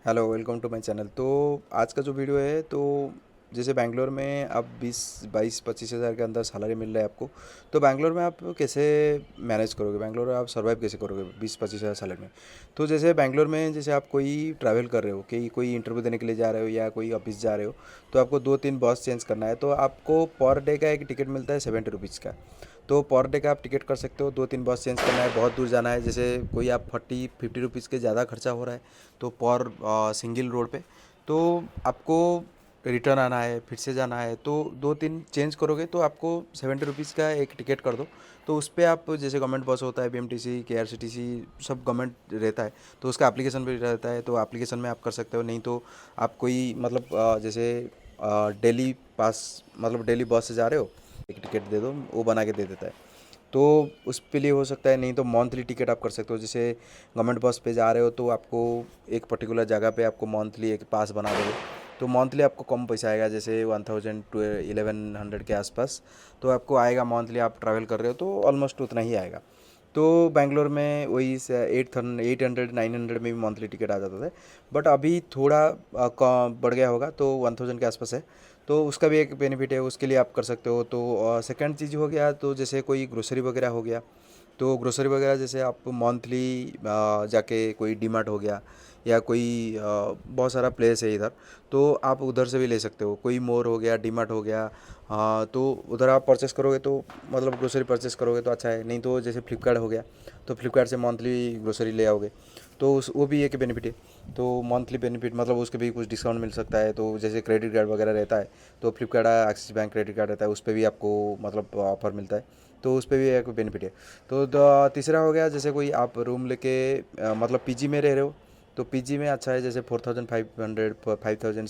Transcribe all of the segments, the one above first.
Hello, welcome to my channel. तो आज का जो वीडियो है, तो जैसे बैंगलोर में आप 20-22-25 हज़ार के अंदर सैलरी मिल रहा है आपको। तो बैंगलोर में आप कैसे मैनेज करोगे, बैंगलोर में आप सर्वाइव कैसे करोगे 20-25 हज़ार सैलरी में। तो जैसे बैंगलोर में जैसे आप कोई ट्रैवल कर रहे हो, कि कोई इंटरव्यू देने के लिए जा रहे हो या कोई ऑफिस जा रहे हो, तो आपको 2-3 बस चेंज करना है। तो आपको पर डे का एक टिकट मिलता है 70 रुपीज़ का। तो पर डे का आप टिकट कर सकते हो। 2-3 बस चेंज करना है, बहुत दूर जाना है, जैसे कोई आप 40-50 रुपीज़ के ज़्यादा खर्चा हो रहा है तो पर सिंगल रोड पे, तो आपको रिटर्न आना है, फिर से जाना है, तो 2-3 चेंज करोगे तो आपको 70 रुपीज़ का एक टिकट कर दो। तो उस पर आप जैसे गवर्नमेंट बस होता है, BMTC, KRCTC, सब गवर्नमेंट रहता है, तो उसका एप्लीकेशन भी रहता है, तो एप्लीकेशन में आप कर सकते हो। नहीं तो आप कोई मतलब जैसे डेली पास, मतलब डेली बस से जा रहे हो, एक टिकट दे दो, वो बना के दे देता है। तो उस पे लिए हो सकता है। नहीं तो मंथली टिकट आप कर सकते हो, जैसे गवर्नमेंट बस पे जा रहे हो तो आपको एक पर्टिकुलर जगह पे आपको मंथली एक पास बना दोगे, तो मंथली आपको कम पैसा आएगा, जैसे 1000 टू 1100 के आसपास। तो आपको आएगा मंथली, आप ट्रैवल कर रहे हो तो ऑलमोस्ट उतना ही आएगा। तो बैंगलोर में वही 800-900 में भी मंथली टिकट आ जाता था, बट अभी थोड़ा बढ़ गया होगा, तो 1000 के आसपास है। तो उसका भी एक बेनिफिट है, उसके लिए आप कर सकते हो। तो सेकंड चीज़ हो गया, तो जैसे कोई ग्रोसरी वगैरह हो गया, तो ग्रोसरी वगैरह जैसे आप मंथली जाके कोई डीमार्ट हो गया या कोई बहुत सारा प्लेस है इधर, तो आप उधर से भी ले सकते हो। कोई मोर हो गया, डीमार्ट हो गया, तो उधर आप परचेस करोगे तो मतलब ग्रोसरी परचेस करोगे तो अच्छा है। नहीं तो जैसे फ्लिपकार्ट हो गया, तो फ्लिपकार्ट से मंथली ग्रोसरी ले आओगे, तो उस वो भी एक बेनिफिट है। तो मंथली बेनिफिट मतलब उसके भी कुछ डिस्काउंट मिल सकता है। तो जैसे क्रेडिट कार्ड वगैरह रहता है, तो Flipkart axis bank credit card रहता है, उस पर भी आपको मतलब ऑफर मिलता है, तो उस पर भी एक बेनिफिट है। तो तीसरा हो गया, जैसे कोई आप रूम लेके मतलब पीजी में रह रहे हो, तो पीजी में अच्छा है, जैसे 4500 5000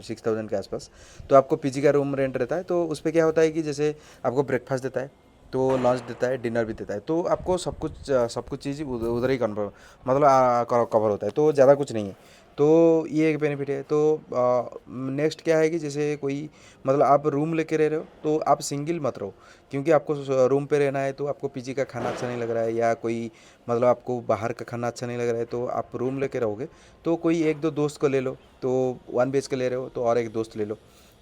6000 के आसपास। तो आपको पीजी का रूम रेंट रहता है, तो उस पर क्या होता है कि जैसे आपको ब्रेकफास्ट देता है, तो लंच देता है, डिनर भी देता है, तो आपको सब कुछ चीज़ उधर उधर ही कन्फर्म मतलब कवर होता है, तो ज़्यादा कुछ नहीं है। तो ये एक बेनिफिट है। तो नेक्स्ट क्या है कि जैसे कोई मतलब आप रूम लेके रह रहे हो, तो आप सिंगल मत रहो, क्योंकि आपको रूम पे रहना है, तो आपको पीजी का खाना अच्छा नहीं लग रहा है, या कोई मतलब आपको बाहर का खाना अच्छा नहीं लग रहा है, तो आप रूम लेके रहोगे, तो कोई एक दो दोस्त को ले लो। तो 1 BHK ले रहे हो तो और एक दोस्त ले लो,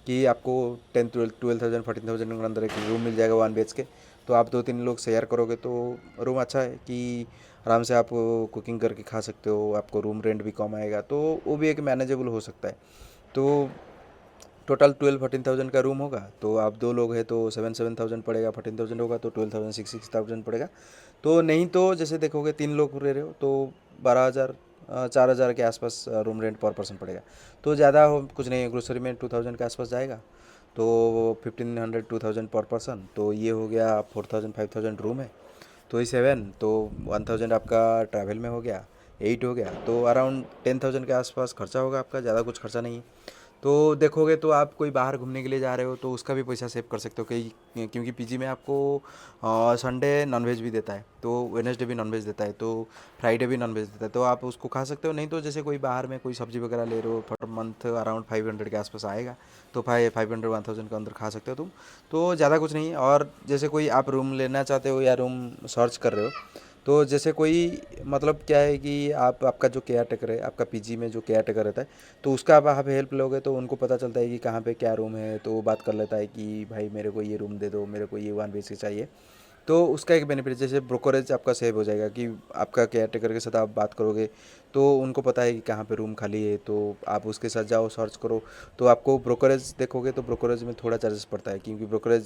कि आपको 10-12 12,000 14,000 के अंदर एक रूम मिल जाएगा 1 BHK। तो आप 2-3 लोग शेयर करोगे तो रूम अच्छा है कि आराम से आप कुकिंग करके खा सकते हो, आपको रूम रेंट भी कम आएगा, तो वो भी एक मैनेजेबल हो सकता है। तो टोटल 12-14,000 का रूम होगा, तो आप 2 लोग हैं तो 7-7,000 पड़ेगा, 14,000 होगा तो 12,000 6,000 पड़ेगा। तो नहीं तो जैसे देखोगे 3 लोग रह रहे हो तो 12,000 4,000 के आसपास रूम रेंट पर पर्सन पड़ेगा। तो ज़्यादा हो कुछ नहीं है, ग्रोसरी में 2,000 के आसपास जाएगा, तो 1,500-2,000 पर पर्सन, तो ये हो गया 4,000-5,000 रूम है, तो ये 7, तो 1,000 आपका ट्रैवल में हो गया, 8 हो गया, तो अराउंड 10,000 के आसपास खर्चा होगा आपका, ज़्यादा कुछ खर्चा नहीं है। तो देखोगे तो आप कोई बाहर घूमने के लिए जा रहे हो तो उसका भी पैसा सेव कर सकते हो, कहीं क्योंकि पीजी में आपको संडे नॉनवेज भी देता है, तो वेडनेसडे भी नॉनवेज देता है, तो फ्राइडे भी नॉनवेज देता है, तो आप उसको खा सकते हो। नहीं तो जैसे कोई बाहर में कोई सब्जी वगैरह ले रहे हो, पर मंथ अराउंड 500 के आसपास आएगा, तो 500-1,000 के अंदर खा सकते हो तुम। तो ज़्यादा कुछ नहीं है। और जैसे कोई आप रूम लेना चाहते हो या रूम सर्च कर रहे हो, तो जैसे कोई मतलब क्या है कि आप आपका जो केयर टेकर है, आपका पीजी में जो केयर टेकर रहता है, तो उसका आप हेल्प लोगे तो उनको पता चलता है कि कहाँ पे क्या रूम है, तो वो बात कर लेता है कि भाई मेरे को ये रूम दे दो, मेरे को ये 1 BHK चाहिए। तो उसका एक बेनिफिट, जैसे ब्रोकरेज आपका सेव हो जाएगा, कि आपका केयर टेकर के साथ आप बात करोगे, तो उनको पता है कि कहाँ पे रूम खाली है, तो आप उसके साथ जाओ, सर्च करो, तो आपको ब्रोकरेज देखोगे तो ब्रोकरेज में थोड़ा चार्जेस पड़ता है, क्योंकि ब्रोकरेज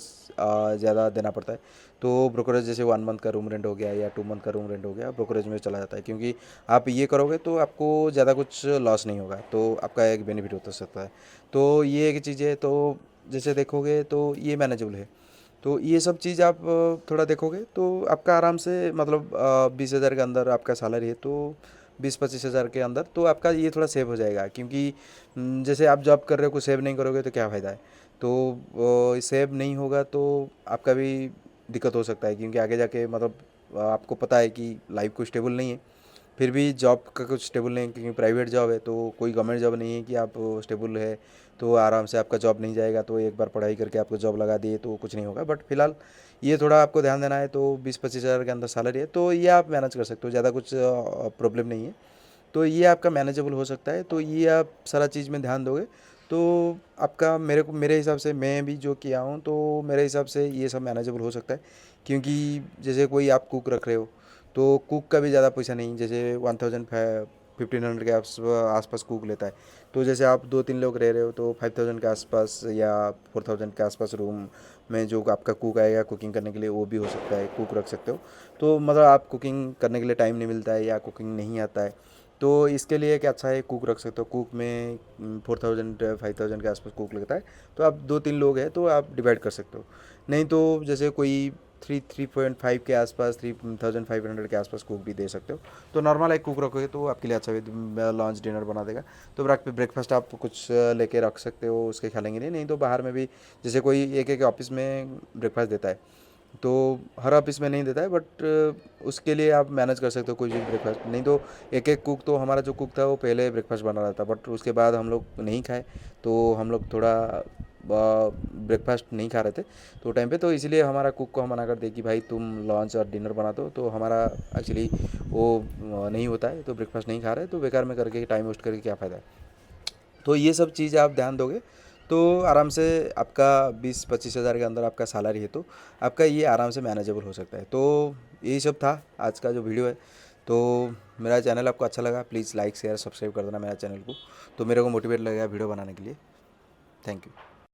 ज़्यादा देना पड़ता है। तो ब्रोकरेज जैसे 1 मंथ का रूम रेंट हो गया या 2 मंथ का रूम रेंट हो गया, ब्रोकरेज में चला जाता है, क्योंकि आप ये करोगे तो आपको ज़्यादा कुछ लॉस नहीं होगा, तो आपका एक बेनिफिट हो सकता है। तो ये एक चीज़ है। तो जैसे देखोगे तो ये मैनेजेबल है। तो ये सब चीज़ आप थोड़ा देखोगे तो आपका आराम से मतलब 20,000 के अंदर आपका सैलरी है, तो 20-25 हज़ार के अंदर तो आपका ये थोड़ा सेव हो जाएगा, क्योंकि जैसे आप जॉब कर रहे हो, कुछ सेव नहीं करोगे तो क्या फ़ायदा है। तो सेव नहीं होगा तो आपका भी दिक्कत हो सकता है, क्योंकि आगे जाके मतलब आपको पता है कि लाइफ को स्टेबल नहीं है, फिर भी जॉब का कुछ स्टेबल नहीं, क्योंकि प्राइवेट जॉब है, तो कोई गवर्नमेंट जॉब नहीं है कि आप स्टेबल है तो आराम से आपका जॉब नहीं जाएगा, तो एक बार पढ़ाई करके आपको जॉब लगा दिए तो कुछ नहीं होगा। बट फिलहाल ये थोड़ा आपको ध्यान देना है। तो 20-25 हज़ार के अंदर सैलरी है, तो ये आप मैनेज कर सकते हो, ज़्यादा कुछ प्रॉब्लम नहीं है। तो ये आपका मैनेजेबल हो सकता है। तो ये आप सारा चीज़ में ध्यान दोगे तो आपका मेरे हिसाब से, मैं भी जो किया हूँ तो मेरे हिसाब से ये सब मैनेजेबल हो सकता है। क्योंकि जैसे कोई आप कुक रख रहे हो तो कुक का भी ज़्यादा पैसा नहीं, जैसे 1500 के आसपास कुक लेता है। तो जैसे आप 2-3 लोग रह रहे हो तो 5000 के आसपास या 4000 के आसपास रूम में जो आपका कुक आएगा कुकिंग करने के लिए, वो भी हो सकता है, कुक रख सकते हो। तो मतलब आप कुकिंग करने के लिए टाइम नहीं मिलता है या कुकिंग नहीं आता है, तो इसके लिए क्या अच्छा है, कुक रख सकते हो। कुक में 4000 5000 के आसपास कुक लगता है। तो आप 2-3 लोग हैं तो आप डिवाइड कर सकते हो। नहीं तो जैसे कोई 3.5 के आसपास, 3500 के आसपास कुक भी दे सकते हो। तो नॉर्मल एक कुक रखोगे तो आपके लिए अच्छा है, लंच डिनर बना देगा। तो ब्रेकफास्ट आप कुछ लेके रख सकते हो, उसके खा लेंगे। नहीं तो बाहर में भी जैसे कोई एक एक ऑफिस में ब्रेकफास्ट देता है, तो हर ऑफिस में नहीं देता है, बट उसके लिए आप मैनेज कर सकते हो कोई भी ब्रेकफास्ट। नहीं तो एक एक कुक, तो हमारा जो कुक था वो पहले ब्रेकफास्ट बना रहा था, बट उसके बाद हम लोग नहीं खाए, तो हम लोग थोड़ा ब्रेकफास्ट नहीं खा रहे थे तो टाइम पे, तो इसलिए हमारा कुक को हम मना कर दिए कि भाई तुम लंच और डिनर बना दो। तो हमारा एक्चुअली वो नहीं होता है, तो ब्रेकफास्ट नहीं खा रहे तो बेकार में करके टाइम वेस्ट करके क्या फ़ायदा है। तो ये सब चीज़ आप ध्यान दोगे तो आराम से आपका 20-25 हज़ार के अंदर आपका सैलरी है, तो आपका ये आराम से मैनेजेबल हो सकता है। तो यही सब था आज का जो वीडियो है। तो मेरा चैनल आपको अच्छा लगा, प्लीज़ लाइक शेयर सब्सक्राइब कर देना मेरा चैनल को, तो मेरे को मोटिवेट लगेगा वीडियो बनाने के लिए। Thank you.